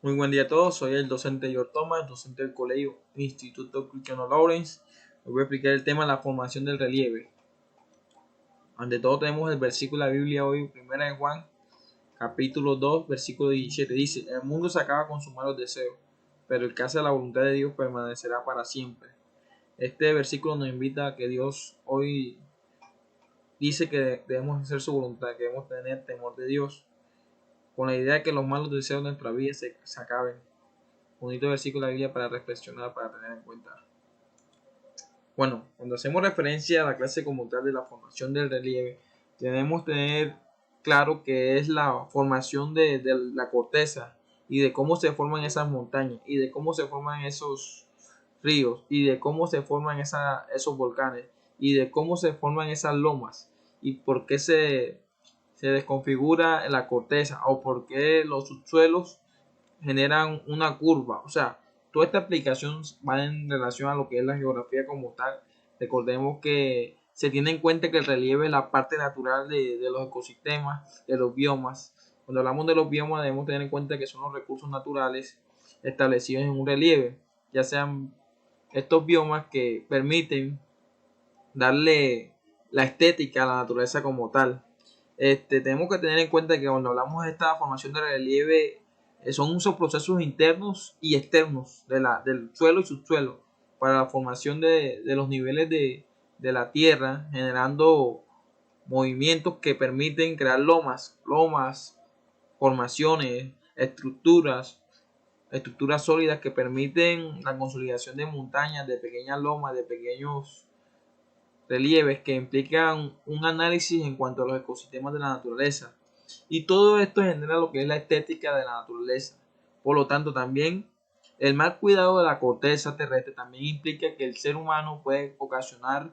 Muy buen día a todos, soy el docente George Thomas, docente del Colegio Instituto Cristiano Lawrence. Hoy voy a explicar el tema de la formación del relieve. Ante todo tenemos el versículo de la Biblia hoy, 1 de Juan, capítulo 2, versículo 17. Dice: el mundo se acaba con sus malos deseos, pero el que hace la voluntad de Dios permanecerá para siempre. Este versículo nos invita a que Dios hoy dice que debemos hacer su voluntad, que debemos tener temor de Dios, con la idea de que los malos deseos de nuestra vida se acaben. Bonito versículo de la Biblia para reflexionar, para tener en cuenta. Bueno, cuando hacemos referencia a la clase como tal de la formación del relieve, debemos tener claro que es la formación de la corteza y de cómo se forman esas montañas y de cómo se forman esos ríos y de cómo se forman esos volcanes y de cómo se forman esas lomas y por qué se desconfigura la corteza o por qué los subsuelos generan una curva. O sea, toda esta aplicación va en relación a lo que es la geografía como tal. Recordemos que se tiene en cuenta que el relieve es la parte natural de los ecosistemas, de los biomas. Cuando hablamos de los biomas debemos tener en cuenta que son los recursos naturales establecidos en un relieve, ya sean estos biomas que permiten darle la estética a la naturaleza como tal. Tenemos que tener en cuenta que cuando hablamos de esta formación de relieve, son esos procesos internos y externos del suelo y subsuelo para la formación de los niveles de la tierra, generando movimientos que permiten crear lomas, formaciones, estructuras sólidas que permiten la consolidación de montañas, de pequeñas lomas, de pequeños relieves que implican un análisis en cuanto a los ecosistemas de la naturaleza. Y todo esto genera lo que es la estética de la naturaleza. Por lo tanto, también el mal cuidado de la corteza terrestre también implica que el ser humano puede ocasionar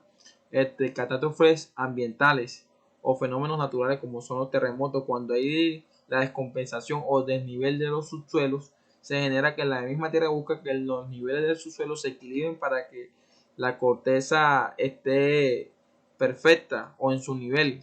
catástrofes ambientales o fenómenos naturales como son los terremotos. Cuando hay la descompensación o desnivel de los subsuelos, se genera que la misma tierra busca que los niveles del subsuelo se equilibren para que la corteza esté perfecta o en su nivel.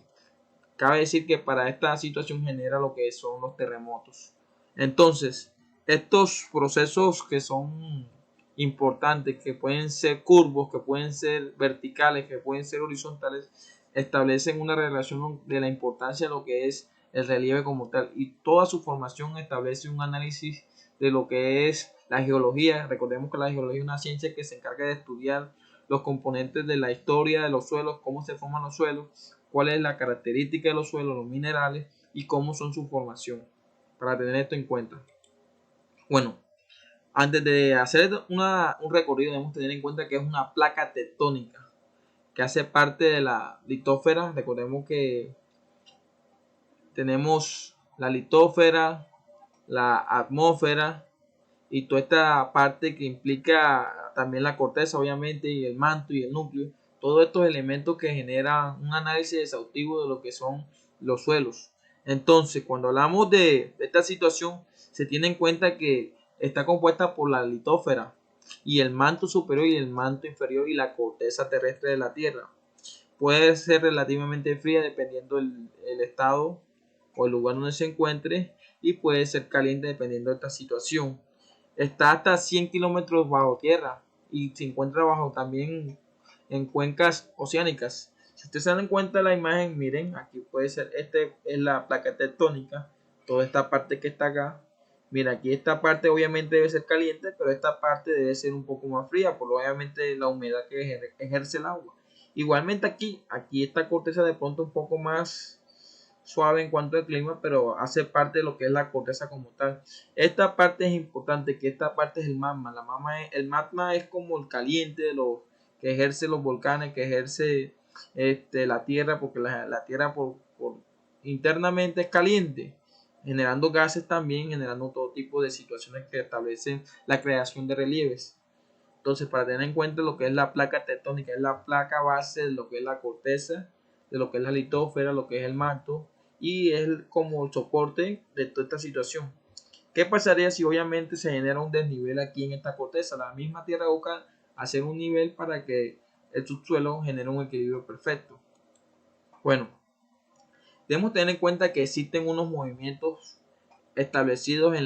Cabe decir que para esta situación genera lo que son los terremotos. Entonces, estos procesos que son importantes, que pueden ser curvos, que pueden ser verticales, que pueden ser horizontales, establecen una relación de la importancia de lo que es el relieve como tal, y toda su formación establece un análisis de lo que es la geología. Recordemos que la geología es una ciencia que se encarga de estudiar los componentes de la historia de los suelos, cómo se forman los suelos, cuál es la característica de los suelos, los minerales y cómo son su formación, para tener esto en cuenta. Bueno, antes de hacer un recorrido debemos tener en cuenta que es una placa tectónica que hace parte de la litósfera. Recordemos que tenemos la litósfera, la atmósfera y toda esta parte que implica también la corteza, obviamente, y el manto y el núcleo, todos estos elementos que generan un análisis exhaustivo de lo que son los suelos. Entonces, cuando hablamos de esta situación, se tiene en cuenta que está compuesta por la litósfera y el manto superior y el manto inferior y la corteza terrestre de la Tierra. Puede ser relativamente fría dependiendo el estado o el lugar donde se encuentre, y puede ser caliente dependiendo de esta situación. Está hasta 100 kilómetros bajo tierra y se encuentra bajo también en cuencas oceánicas. Si ustedes se dan cuenta de la imagen, miren, aquí puede ser, este es la placa tectónica, toda esta parte que está acá. Mira, aquí esta parte obviamente debe ser caliente, pero esta parte debe ser un poco más fría, por obviamente la humedad que ejerce el agua. Igualmente aquí esta corteza de pronto un poco más suave en cuanto al clima, pero hace parte de lo que es la corteza como tal. Esta parte es importante, que esta parte es el magma. El magma es como el caliente de lo que ejerce los volcanes, que ejerce la tierra, porque la tierra por internamente es caliente, generando gases también, generando todo tipo de situaciones que establecen la creación de relieves. Entonces, para tener en cuenta lo que es la placa tectónica, es la placa base de lo que es la corteza, de lo que es la litósfera, lo que es el manto, y es como el soporte de toda esta situación. ¿Qué pasaría si obviamente se genera un desnivel aquí en esta corteza? La misma tierra busca hacer un nivel para que el subsuelo genere un equilibrio perfecto. Bueno, debemos tener en cuenta que existen unos movimientos establecidos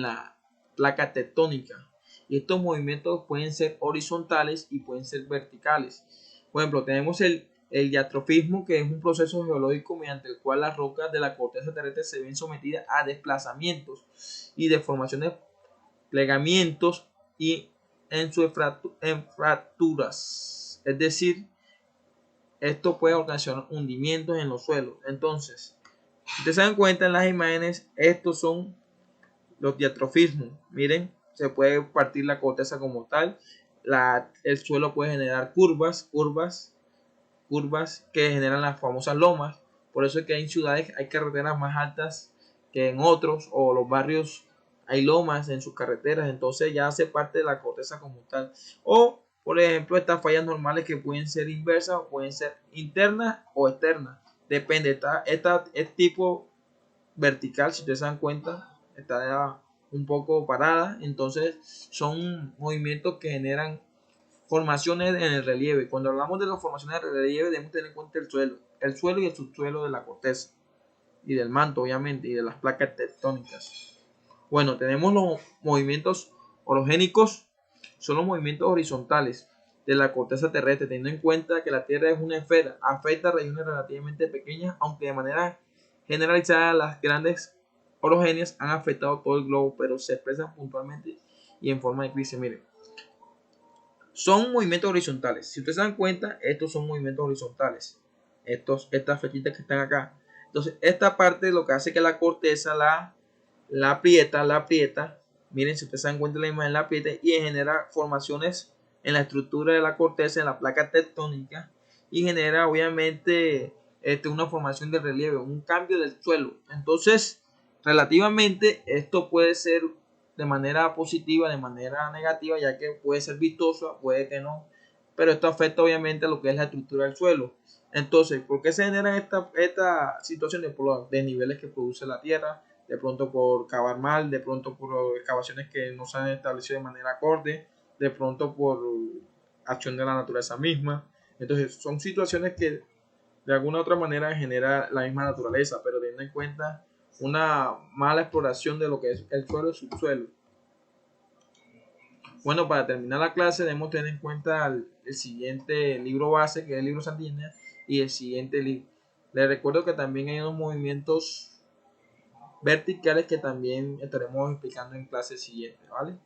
placa tectónica. Y estos movimientos pueden ser horizontales y pueden ser verticales. Por ejemplo, tenemos el diatrofismo, que es un proceso geológico mediante el cual las rocas de la corteza terrestre se ven sometidas a desplazamientos y deformaciones, plegamientos y en fracturas. Es decir, esto puede ocasionar hundimientos en los suelos. Entonces, si ustedes se dan cuenta en las imágenes, estos son los diatrofismos. Miren, se puede partir la corteza como tal. El suelo puede generar curvas que generan las famosas lomas. Por eso es que en ciudades hay carreteras más altas que en otros, o los barrios hay lomas en sus carreteras, entonces ya hace parte de la corteza como tal. O, por ejemplo, estas fallas normales que pueden ser inversas o pueden ser internas o externas. Depende, esta es tipo vertical, si ustedes se dan cuenta, está un poco parada, entonces son movimientos que generan formaciones en el relieve. Cuando hablamos de las formaciones de relieve, debemos tener en cuenta el suelo y el subsuelo de la corteza y del manto, obviamente, y de las placas tectónicas. Bueno, tenemos los movimientos orogénicos, son los movimientos horizontales de la corteza terrestre, teniendo en cuenta que la Tierra es una esfera, afecta a regiones relativamente pequeñas, aunque de manera generalizada las grandes orogenias han afectado todo el globo, pero se expresan puntualmente y en forma de crisis. Miren, son movimientos horizontales. Si ustedes se dan cuenta, estos son movimientos horizontales. Estas flechitas que están acá. Entonces, esta parte lo que hace que la corteza la aprieta. Miren, si ustedes se dan cuenta, la imagen la aprieta y genera formaciones en la estructura de la corteza, en la placa tectónica, y genera obviamente una formación de relieve, un cambio del suelo. Entonces, relativamente, esto puede ser de manera positiva, de manera negativa, ya que puede ser vistoso, puede que no, pero esto afecta obviamente a lo que es la estructura del suelo. Entonces, ¿por qué se generan estas situaciones? Por los desniveles que produce la tierra, de pronto por cavar mal, de pronto por excavaciones que no se han establecido de manera acorde, de pronto por acción de la naturaleza misma. Entonces, son situaciones que de alguna u otra manera genera la misma naturaleza, pero teniendo en cuenta una mala exploración de lo que es el suelo y subsuelo. Bueno, para terminar la clase debemos tener en cuenta el siguiente libro base, que es el libro Sandina, y el siguiente libro. Les recuerdo que también hay unos movimientos verticales que también estaremos explicando en clase siguiente, ¿vale?